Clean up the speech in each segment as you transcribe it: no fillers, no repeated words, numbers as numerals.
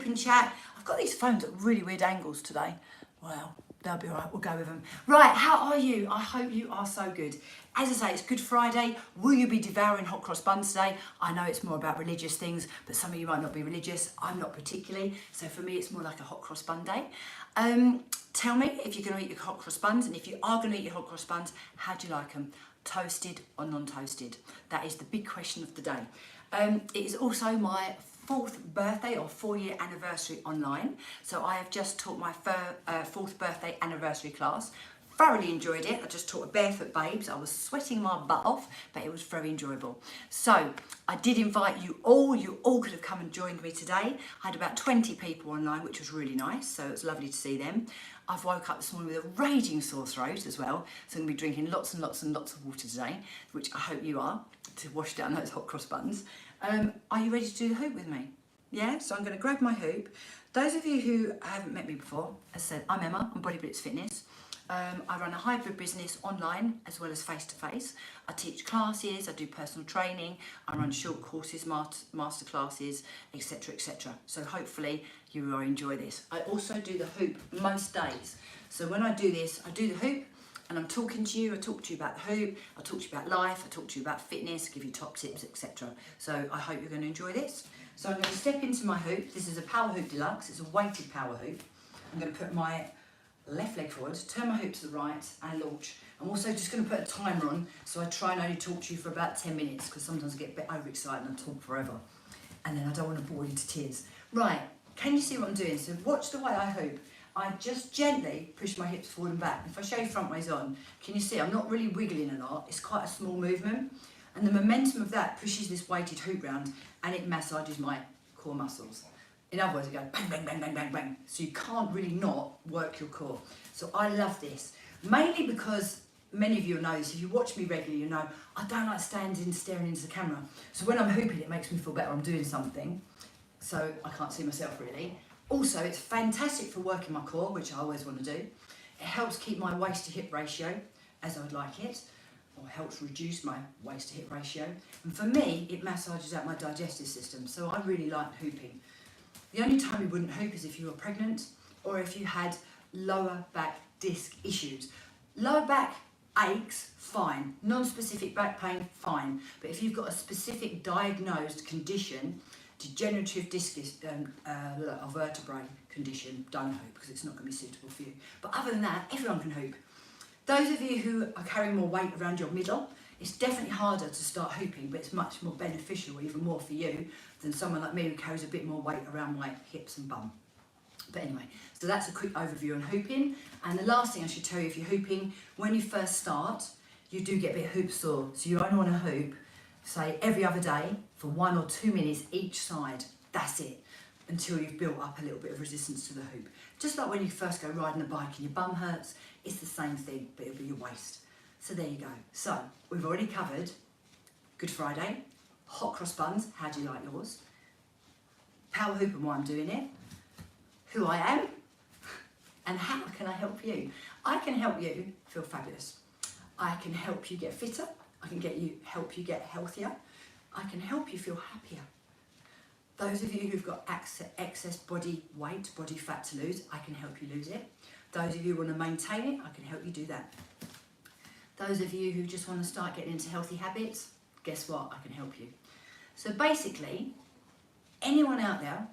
hoop and chat. I've got these phones at really weird angles today. Well, they'll be all right, we'll go with them. Right, how are you? I hope you are so good. As I say, it's Good Friday. Will you be devouring hot cross buns today? I know it's more about religious things, but some of you might not be religious. I'm not particularly, so for me it's more like a hot cross bun day. Tell me if you're going to eat your hot cross buns, and if you are going to eat your hot cross buns, how do you like them? Toasted or non-toasted? That is the big question of the day. It is also my 4th birthday or 4-year anniversary online. So I have just taught my 4th birthday anniversary class. Thoroughly enjoyed it. I just taught a Barefoot Babes. I was sweating my butt off, but it was very enjoyable. So I did invite you all. You all could have come and joined me today. I had about 20 people online, which was really nice. So it was lovely to see them. I've woke up this morning with a raging sore throat as well. So I'm going to be drinking lots and lots and lots of water today, which I hope you are, to wash down those hot cross buns. Are you ready to do the hoop with me? Yeah, so I'm going to grab my hoop. Those of you who haven't met me before, as I said, I'm Emma, I'm Body Blitz Fitness. I run a hybrid business online as well as face-to-face. I teach classes, I do personal training, I run short courses, master classes, etc, etc. So hopefully you will enjoy this. I also do the hoop most days. So when I do this, I do the hoop and I'm talking to you, I talk to you about the hoop, I talk to you about life, I talk to you about fitness, give you top tips, etc. So I hope you're going to enjoy this. So I'm going to step into my hoop. This is a Power Hoop Deluxe, it's a weighted power hoop. I'm going to put my left leg forward, turn my hoop to the right and launch. I'm also just going to put a timer on, so I try and only talk to you for about 10 minutes because sometimes I get a bit overexcited and I talk forever. And then I don't want to bore you to tears. Right, can you see what I'm doing? So watch the way I hoop. I just gently push my hips forward and back. If I show you front ways on, can you see I'm not really wiggling a lot, it's quite a small movement. And the momentum of that pushes this weighted hoop round and it massages my core muscles. In other words, it goes bang, bang, bang, bang, bang, bang. So you can't really not work your core. So I love this. Mainly because many of you know this, if you watch me regularly, you know I don't like standing staring into the camera. So when I'm hooping, it makes me feel better I'm doing something. So I can't see myself really. Also, it's fantastic for working my core, which I always want to do. It helps keep my waist to hip ratio as I'd like it, or helps reduce my waist to hip ratio. And for me, it massages out my digestive system. So I really like hooping. The only time you wouldn't hoop is if you were pregnant or if you had lower back disc issues. Lower back aches, fine. Non-specific back pain, fine. But if you've got a specific diagnosed condition, degenerative disc or vertebrae condition, don't hoop because it's not going to be suitable for you. But other than that, everyone can hoop. Those of you who are carrying more weight around your middle, it's definitely harder to start hooping, but it's much more beneficial, even more for you, than someone like me who carries a bit more weight around my hips and bum. But anyway, so that's a quick overview on hooping. And the last thing I should tell you, if you're hooping, when you first start, you do get a bit hoop sore. So you only want to hoop, say, every other day for 1 or 2 minutes each side. That's it, until you've built up a little bit of resistance to the hoop. Just like when you first go riding a bike and your bum hurts, it's the same thing, but it'll be your waist. So there you go. So we've already covered Good Friday, hot cross buns, how do you like yours? Power hoop and why I'm doing it, who I am, and how can I help you? I can help you feel fabulous. I can help you get fitter. I can help you get healthier. I can help you feel happier. Those of you who've got excess body weight, body fat to lose, I can help you lose it. Those of you who want to maintain it, I can help you do that. Those of you who just want to start getting into healthy habits, guess what? I can help you. So basically, anyone out there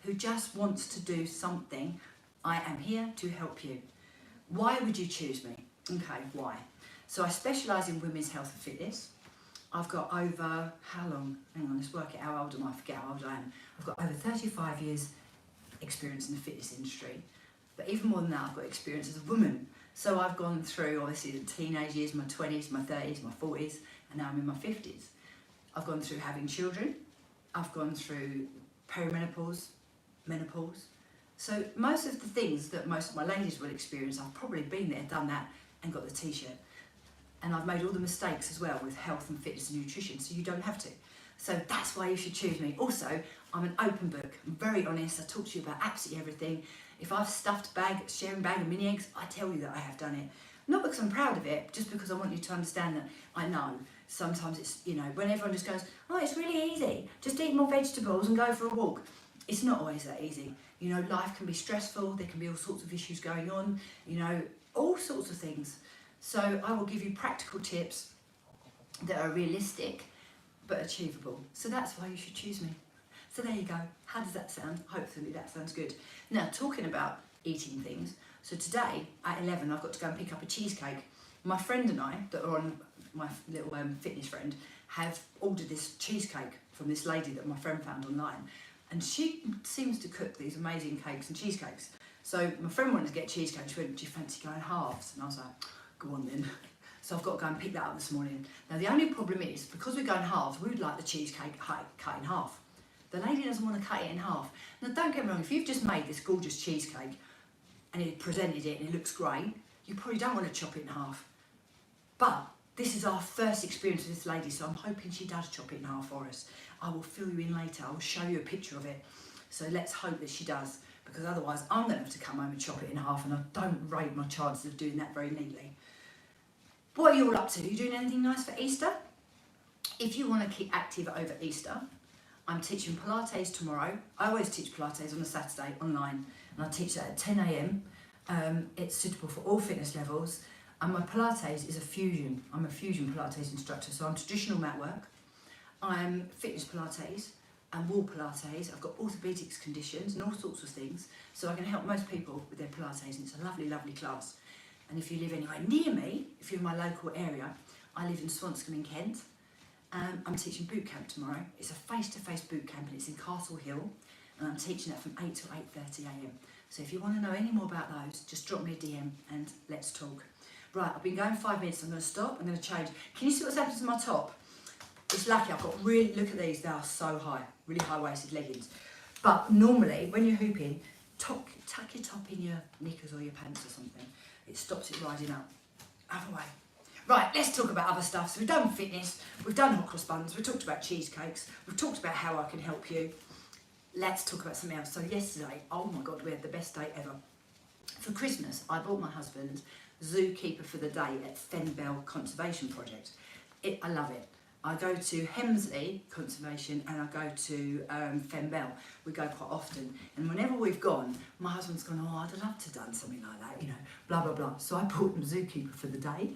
who just wants to do something, I am here to help you. Why would you choose me? Okay, why? So I specialise in women's health and fitness. I've got over, how long? Hang on, let's work it out. How old am I? I forget how old I am. I've got over 35 years experience in the fitness industry. But even more than that, I've got experience as a woman. So I've gone through, obviously, the teenage years, my 20s, my 30s, my 40s, and now I'm in my 50s. I've gone through having children. I've gone through perimenopause, menopause. So most of the things that most of my ladies will experience, I've probably been there, done that, and got the t-shirt. And I've made all the mistakes as well with health and fitness and nutrition, so you don't have to. So that's why you should choose me. Also, I'm an open book. I'm very honest. I talk to you about absolutely everything. If I've stuffed sharing bag of mini eggs, I tell you that I have done it. Not because I'm proud of it, just because I want you to understand that I know sometimes it's, when everyone just goes, oh, it's really easy. Just eat more vegetables and go for a walk. it's not always that easy. You know, life can be stressful, there can be all sorts of issues going on, you know, all sorts of things. So I will give you practical tips that are realistic but achievable. So that's why you should choose me. So there you go. How does that sound? Hopefully that sounds good. Now, talking about eating things, so today at 11 I've got to go and pick up a cheesecake. My friend and I, that are on my little fitness friend, have ordered this cheesecake from this lady that my friend found online, and she seems to cook these amazing cakes and cheesecakes. So my friend wanted to get cheesecake. She went, do you fancy going halves? And I was like, go on then. So I've got to go and pick that up this morning. Now the only problem is, because we're going halves, we would like the cheesecake cut in half. The lady doesn't want to cut it in half. Now don't get me wrong, if you've just made this gorgeous cheesecake and you presented it and it looks great, you probably don't want to chop it in half. But this is our first experience with this lady, so I'm hoping she does chop it in half for us. I will fill you in later, I will show you a picture of it. So let's hope that she does, because otherwise I'm going to have to come home and chop it in half, and I don't rate my chances of doing that very neatly. What are you all up to? Are you doing anything nice for Easter? If you want to keep active over Easter, I'm teaching Pilates tomorrow. I always teach Pilates on a Saturday online, and I teach that at 10 a.m. It's suitable for all fitness levels, and my Pilates is a fusion. I'm a fusion Pilates instructor, so I'm traditional mat work, I'm fitness Pilates and wall Pilates. I've got orthopedics conditions and all sorts of things, so I can help most people with their Pilates, and it's a lovely, lovely class. And if you live anywhere near me, if you're in my local area, I live in Swanscombe in Kent. I'm teaching boot camp tomorrow. It's a face-to-face boot camp, and it's in Castle Hill, and I'm teaching it from 8 to 8:30 a.m. So if you want to know any more about those, just drop me a DM and let's talk. Right, I've been going 5 minutes, I'm going to stop, I'm going to change. Can you see what's happened to my top? It's lucky, I've got really, look at these, they are so high, really high-waisted leggings. But normally, when you're hooping, tuck your top in your knickers or your pants or something. It stops it riding up. Other way. Right, let's talk about other stuff. So we've done fitness, we've done hot cross buns, we've talked about cheesecakes, we've talked about how I can help you. Let's talk about something else. So yesterday, oh my God, we had the best day ever. For Christmas, I bought my husband Zookeeper for the Day at Fen Bell Conservation Project. I love it. I go to Hemsley Conservation and I go to Fen Bell. We go quite often, and whenever we've gone, my husband's gone, oh, I'd love to have done something like that, you know, blah, blah, blah. So I bought him Zookeeper for the Day.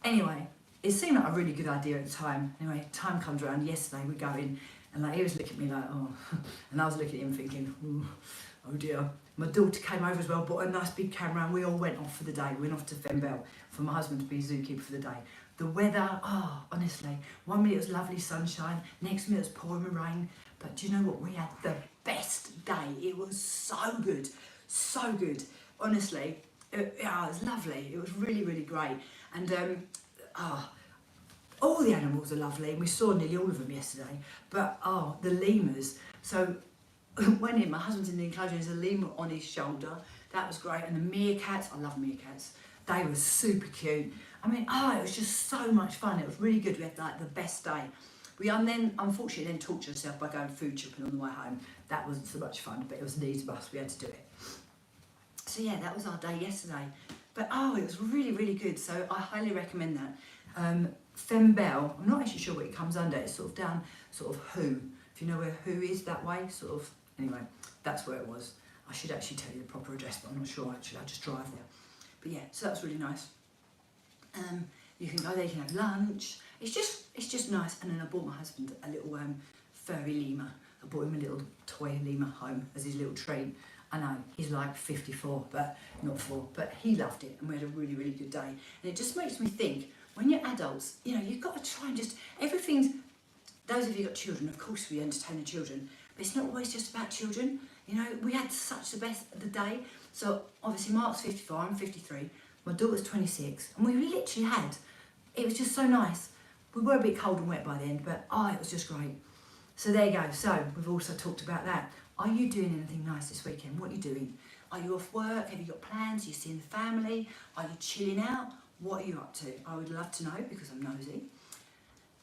Anyway, it seemed like a really good idea at the time. Anyway, time comes around, yesterday we go in, and like, he was looking at me like, oh, and I was looking at him thinking, oh dear. My daughter came over as well, bought a nice big camera, and we all went off for the day. We went off to Fen Bell for my husband to be zookeeper for the day. The weather, oh, honestly, 1 minute it was lovely sunshine, next minute it was pouring with rain. But do you know what? We had the best day. It was so good, so good. Honestly, it was lovely. It was really, really great. And all the animals are lovely, and we saw nearly all of them yesterday. But the lemurs. So when my husband's in the enclosure, there's a lemur on his shoulder. That was great. And the meerkats, I love meerkats. They were super cute. I mean, it was just so much fun. It was really good. We had like the best day. We then, unfortunately, tortured ourselves by going food shopping on the way home. That wasn't so much fun, but it was needs of us. We had to do it. So yeah, that was our day yesterday. But it was really, really good. So I highly recommend that. Fen Bell, I'm not actually sure what it comes under. It's sort of down, sort of Who. If you know where Who is that way, sort of. Anyway, that's where it was. I should actually tell you the proper address, but I'm not sure actually. I just drive there. But yeah, so that was really nice. You can go there, you can have lunch. It's just nice. And then I bought my husband a little furry lemur. I bought him a little toy lemur home as his little treat. I know, he's like 54, but not 4. But he loved it, and we had a really, really good day. And it just makes me think, when you're adults, you know, you've got to try and just, those of you who've got children, of course we entertain the children, but it's not always just about children. You know, we had such the day. So obviously Mark's 54, I'm 53, my daughter's 26, and we literally it was just so nice. We were a bit cold and wet by the end, but it was just great. So there you go. So we've also talked about that. Are you doing anything nice this weekend? What are you doing? Are you off work? Have you got plans? Are you seeing the family? Are you chilling out? What are you up to? I would love to know, because I'm nosy.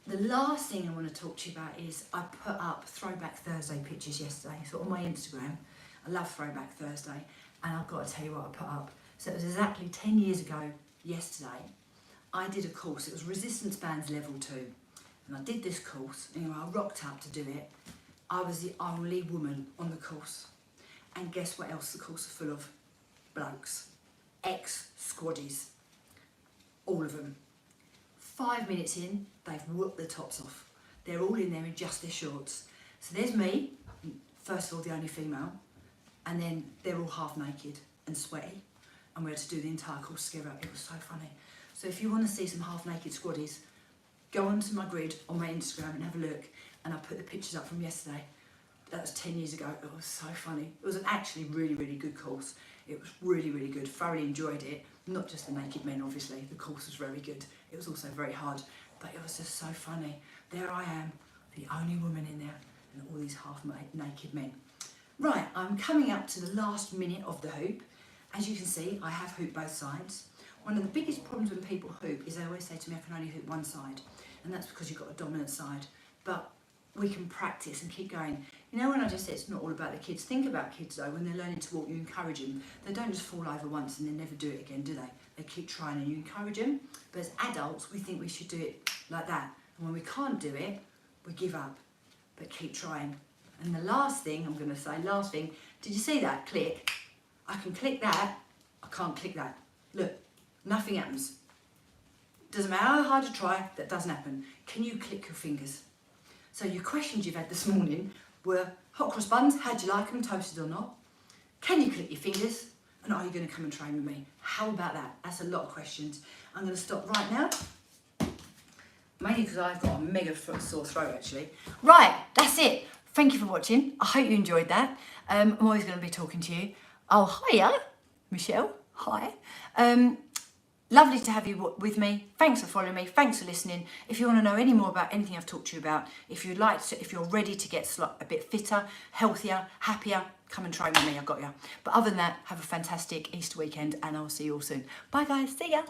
The last thing I want to talk to you about is I put up Throwback Thursday pictures yesterday. So on my Instagram, I love Throwback Thursday, and I've got to tell you what I put up. So it was exactly 10 years ago yesterday. I did a course. It was Resistance Bands Level 2. And I did this course. Anyway, I rocked up to do it. I was the only woman on the course. And guess what else the course is full of? Blokes. Ex-squaddies. All of them. 5 minutes in, they've whooped their tops off. They're all in there in just their shorts. So there's me, first of all the only female, and then they're all half naked and sweaty, and we had to do the entire course together. It was so funny. So if you want to see some half naked squaddies, go onto my grid on my Instagram and have a look, and I put the pictures up from yesterday. That was 10 years ago. It was so funny. It was an actually really, really good course. It was really, really good. Thoroughly enjoyed it. Not just the naked men, obviously. The course was very good. It was also very hard, but it was just so funny. There I am, the only woman in there, and all these half naked men. Right, I'm coming up to the last minute of the hoop. As you can see, I have hooped both sides. One of the biggest problems when people hoop is they always say to me, I can only hoop one side. And that's because you've got a dominant side. But we can practice and keep going. You know, when I just said it's not all about the kids, think about kids though, when they're learning to walk, you encourage them. They don't just fall over once and then never do it again, do they? They keep trying and you encourage them. But as adults, we think we should do it like that. And when we can't do it, we give up, but keep trying. And the last thing I'm going to say, did you see that click? I can click that, I can't click that. Look, nothing happens. Doesn't matter how hard you try, that doesn't happen. Can you click your fingers? So your questions you've had this morning were, hot cross buns, how do you like them, toasted or not? Can you click your fingers? And are you going to come and train with me? How about that? That's a lot of questions. I'm going to stop right now. Mainly because I've got a mega sore throat actually. Right, that's it. Thank you for watching. I hope you enjoyed that. I'm always going to be talking to you. Oh, hiya, Michelle. Hi. Lovely to have you with me. Thanks for following me. Thanks for listening. If you want to know any more about anything I've talked to you about, if you're ready to get a bit fitter, healthier, happier, come and train with me. I've got you. But other than that, have a fantastic Easter weekend and I'll see you all soon. Bye guys. See ya.